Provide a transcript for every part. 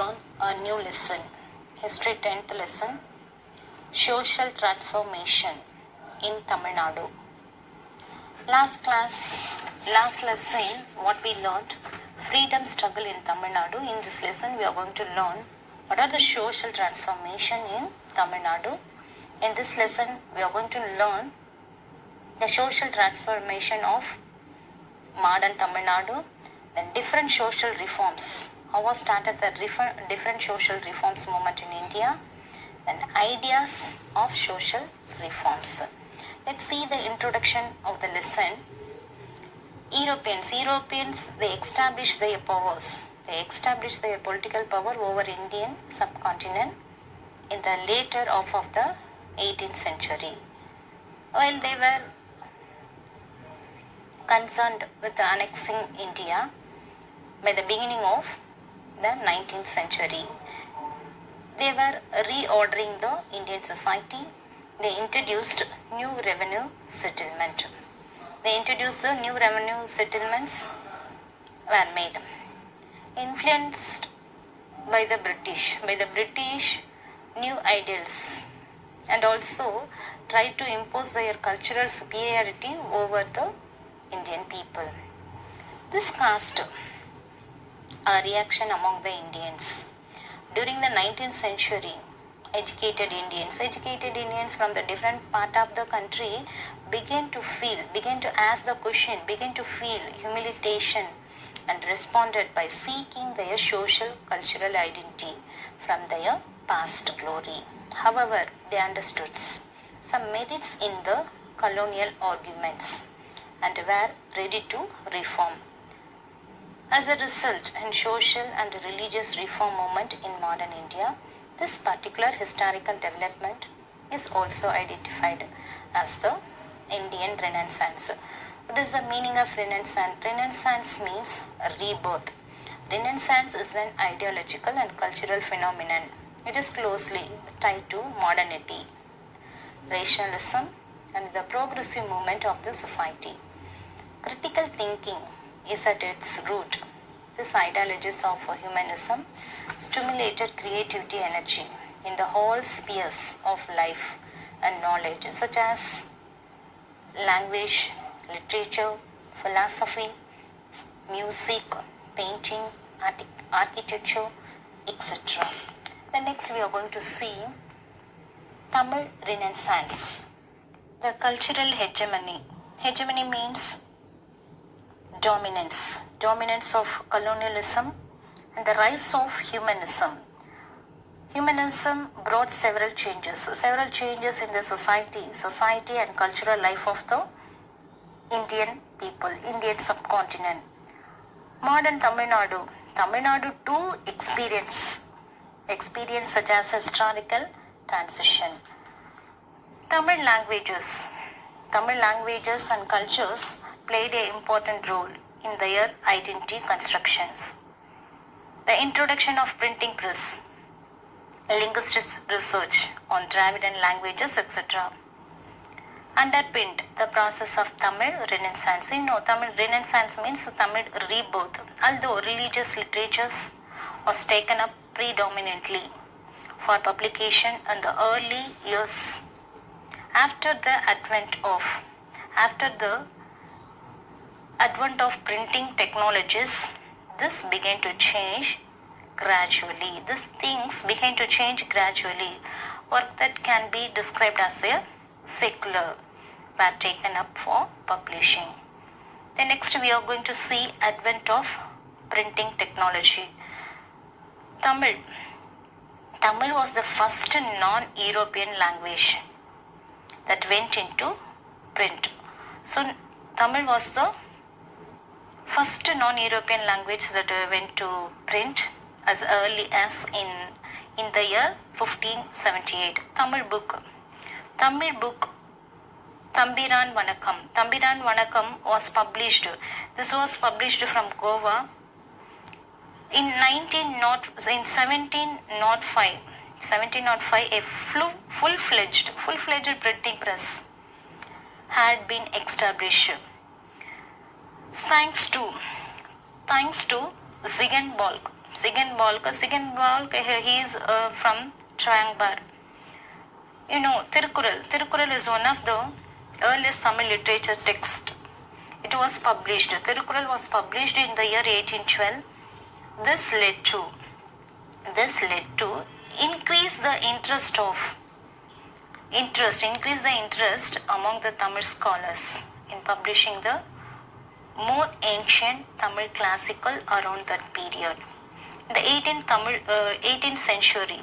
learn a new lesson. History 10th lesson. Social transformation in Tamil Nadu. Last lesson, what we learned, freedom struggle in Tamil Nadu. In this lesson, we are going to learn what are the social transformation in Tamil Nadu. In this lesson, we are going to learn the social transformation of modern Tamil Nadu, then different social reforms. How was started the different social reforms movement in India, then ideas of social reforms. Let's see the introduction of the lesson. Europeans, they established their powers. They established their political power over Indian subcontinent in the later half of the 18th century. While they were concerned with annexing India by the beginning of the 19th century, they were reordering the Indian society. They introduced new revenue settlement. The new revenue settlements were made. Influenced by the British new ideals, and also tried to impose their cultural superiority over the Indian people. This caused a reaction among the Indians. During the 19th century, educated Indians from the different part of the country began to ask the question, began to feel humiliation, and responded by seeking their social cultural identity from their past glory. However, they understood some merits in the colonial arguments and were ready to reform. As a result, in social and religious reform movement in modern India, this particular historical development is also identified as the Indian Renaissance. What is the meaning of Renaissance? Renaissance means rebirth. Renaissance is an ideological and cultural phenomenon. It is closely tied to modernity, rationalism, and the progressive movement of the society. Critical thinking is at its root. These ideologies of humanism stimulated creativity energy in the whole spheres of life and knowledge, such as language, literature, philosophy, music, painting, architecture, etc. The next we are going to see Tamil Renaissance. The cultural hegemony. Hegemony means dominance of colonialism and the rise of humanism. Humanism brought several changes in the society and cultural life of the Indian people, Indian subcontinent. Modern Tamil Nadu too experience such as historical transition. Tamil languages and cultures played an important role in their identity constructions. The introduction of printing press, linguistic research on Dravidian languages, etc., underpinned the process of Tamil Renaissance. Tamil Renaissance means Tamil rebirth. Although religious literatures was taken up predominantly for publication in the early years, after the advent of printing technologies, this began to change gradually. These things began to change gradually. Work that can be described as a secular were taken up for publishing. Then next we are going to see advent of printing technology. Tamil was the first non-European language that went into print. So Tamil was the first non-European language that went to print as early as in the year 1578. Tamil book Thambiran Vanakkam was published. This was published from Goa in 1705. A full-fledged printing press had been established. Thanks to Ziegenbalg Sigan Balk, he is from Trianbar. Tirukkural is one of the earliest Tamil literature text. It was published. Tirukkural was published in the year 1812. This led to increase the interest among the Tamil scholars in publishing the more ancient Tamil classical around that period. In the 18th century,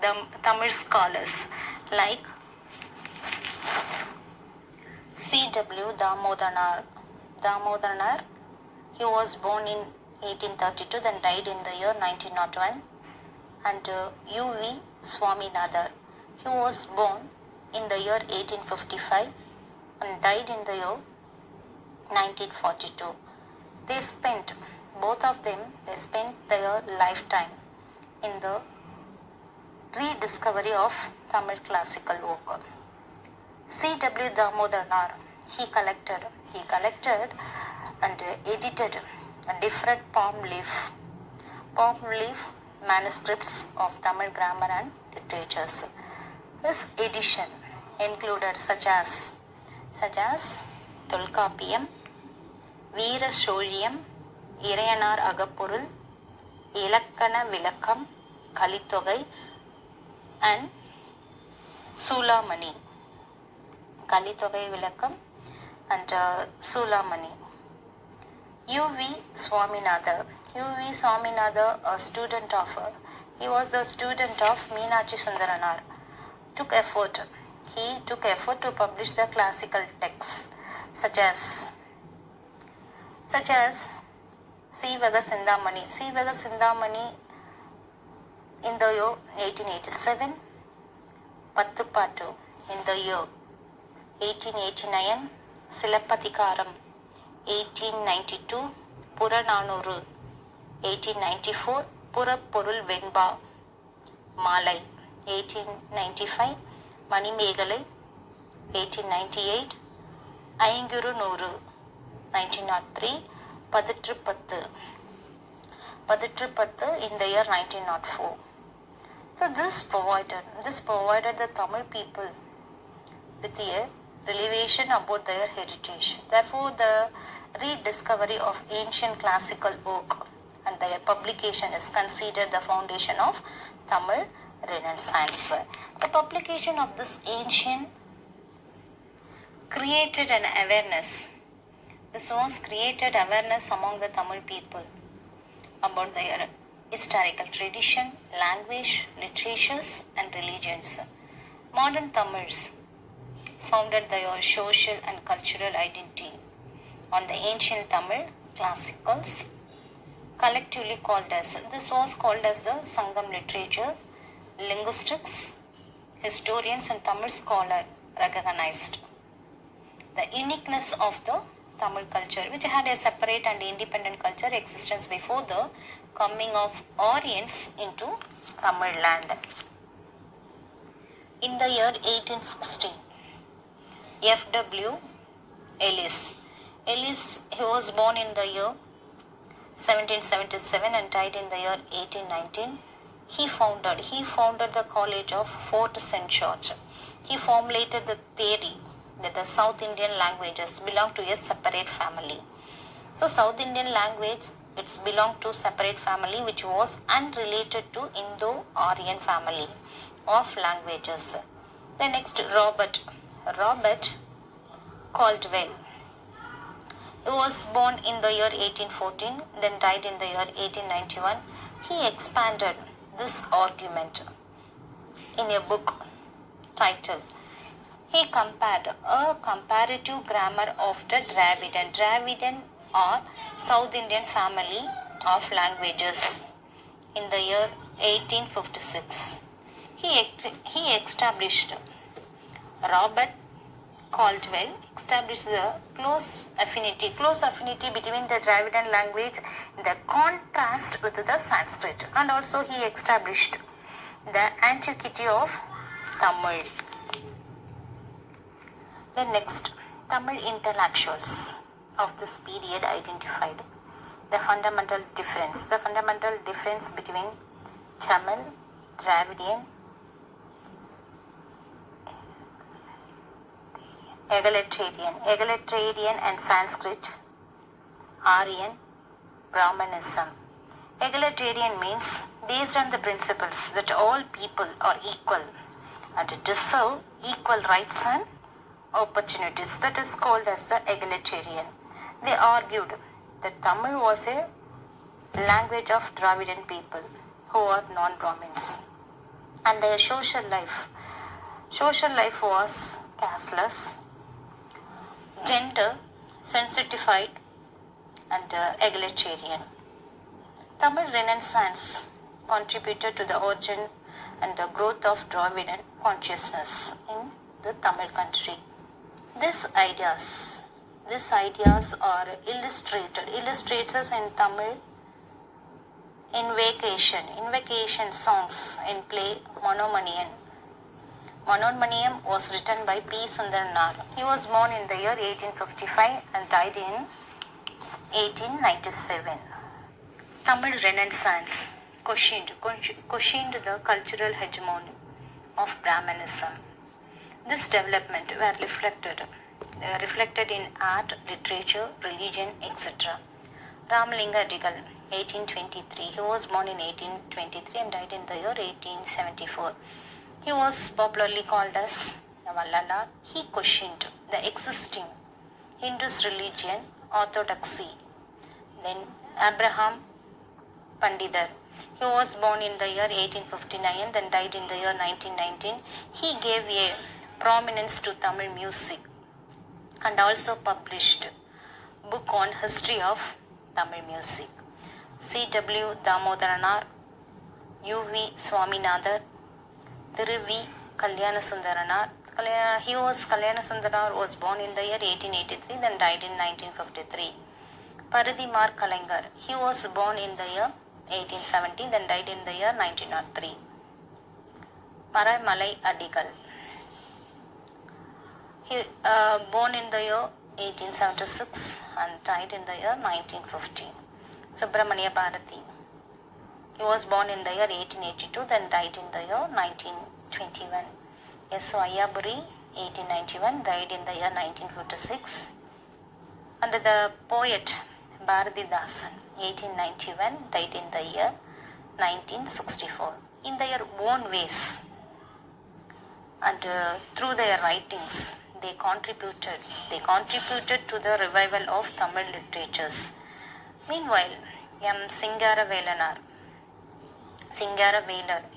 the Tamil scholars like C.W. Damodaran, he was born in 1832, then died in the year 1901, and U.V. Swaminathan, he was born in the year 1855 and died in the year 1942. Both of them spent their lifetime in the rediscovery of Tamil classical work. C.W. Damodaran, he collected and edited different palm leaf manuscripts of Tamil grammar and literatures. His edition included such as Tolkapiyam, Veera Soழியம், Irayanar Agapurul, Ilakkana Vilakkam, Kalithogai, and Sulamani. Kalithogai Vilakkam and Sulamani. U.V. Swaminathan, he was the student of Meenachi Sundaranar. He took effort to publish the classical texts such as Sivaga Sindhamani in the year 1887, Pattupattu in the year 1889, Silappatikaram 1892, Purananuru 1894, Purapporul Venba Malai 1895, Manimegalai 1898, Ainguru Nuru 1903, Paditrupattu in the year 1904. So this provided the Tamil people with a revelation about their heritage. Therefore, the rediscovery of ancient classical work and their publication is considered the foundation of Tamil Renaissance. The publication of this ancient created an awareness. This was created awareness among the Tamil people about their historical tradition, language, literatures, and religions. Modern Tamils founded their social and cultural identity on the ancient Tamil classicals, collectively called as, this was called as the Sangam literature. Linguistics, historians, and Tamil scholars recognized the uniqueness of the Tamil culture, which had a separate and independent culture existence before the coming of Aryans into Tamil land. In the year 1860, F.W. Ellis, he was born in the year 1777 and died in the year 1819. He founded the College of Fort St. George. He formulated the theory that the South Indian languages belong to a separate family. So South Indian language, it's belonged to separate family which was unrelated to Indo-Aryan family of languages. The next, Robert Caldwell. He was born in the year 1814, then died in the year 1891. He expanded this argument in a book titled, he compared a comparative grammar of the Dravidian or South Indian family of languages in the year 1856. He established, Robert Caldwell established the close affinity between the Dravidian language in the contrast with the Sanskrit, and also he established the antiquity of Tamil. The next, Tamil intellectuals of this period identified The fundamental difference between Tamil, Dravidian, egalitarian and Sanskrit, Aryan, Brahmanism. Egalitarian means based on the principles that all people are equal and deserve equal rights and opportunities. That is called as the egalitarian. They argued that Tamil was a language of Dravidian people who are non-Brahmins, and their social life was casteless, gender sensitified, and egalitarian. Tamil Renaissance contributed to the origin and the growth of Dravidian consciousness in the Tamil country. These ideas are illustrators in Tamil invocation songs in play Monomanian. Monomaniam was written by P. Sundaranaar. He was born in the year 1855 and died in 1897. Tamil Renaissance questioned the cultural hegemony of Brahmanism. This development were reflected in art, literature, religion, etc. Ramalinga Adigal, 1823. He was born in 1823 and died in the year 1874. He was popularly called as Vallala. He questioned the existing Hindu's religion, orthodoxy. Then Abraham Pandidar. He was born in the year 1859 and then died in the year 1919. He gave a prominence to Tamil music and also published book on history of Tamil music. C.W. Damodaranar, U.V. Swaminathan, Thiruvi Kalyanasundaranar. Kalyanasundaranar was born in the year 1883 then died in 1953. Paridimar Kalangar. He was born in the year 1870 then died in the year 1903. Maramalai Adigal. He born in the year 1876 and died in the year 1950. Subramania Bharati. He was born in the year 1882 then died in the year 1921. S. Ayaburi, 1891, died in the year 1956. And the poet Bharatidasan, 1891, died in the year 1964. In their own ways and through their writings, they contributed to the revival of Tamil literatures. Meanwhile, M. Singara Velar,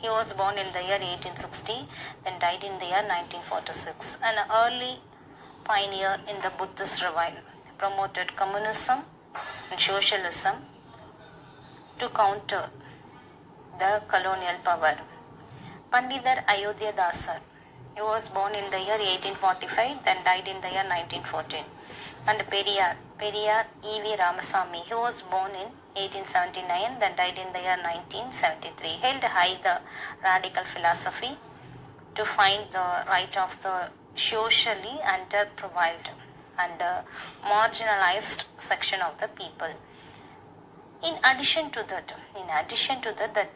he was born in the year 1860, then died in the year 1946. An early pioneer in the Buddhist revival, promoted communism and socialism to counter the colonial power. Pandidar Ayodhya Dasar. He was born in the year 1845, then died in the year 1914. And Periyar E.V. Ramasamy. He was born in 1879, then died in the year 1973. Held high the radical philosophy to find the right of the socially underprivileged and marginalized section of the people. In addition to that, the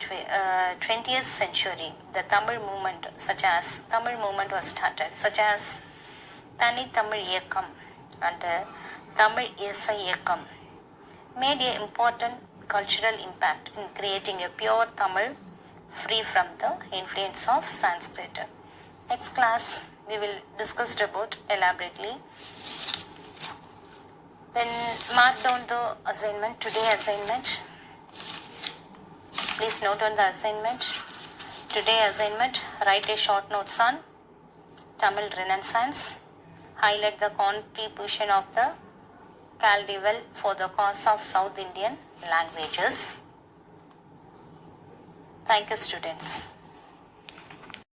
20th century, the Tamil movement was started, such as Tani Tamil Iyakkam and Tamil Isai Iyakkam, made an important cultural impact in creating a pure Tamil free from the influence of Sanskrit. Next class, we will discuss about elaborately. Then mark down the assignment, today assignment. Please note on the assignment. Today assignment, write a short notes on Tamil Renaissance. Highlight the contribution of the Caldwell for the cause of South Indian languages. Thank you, students.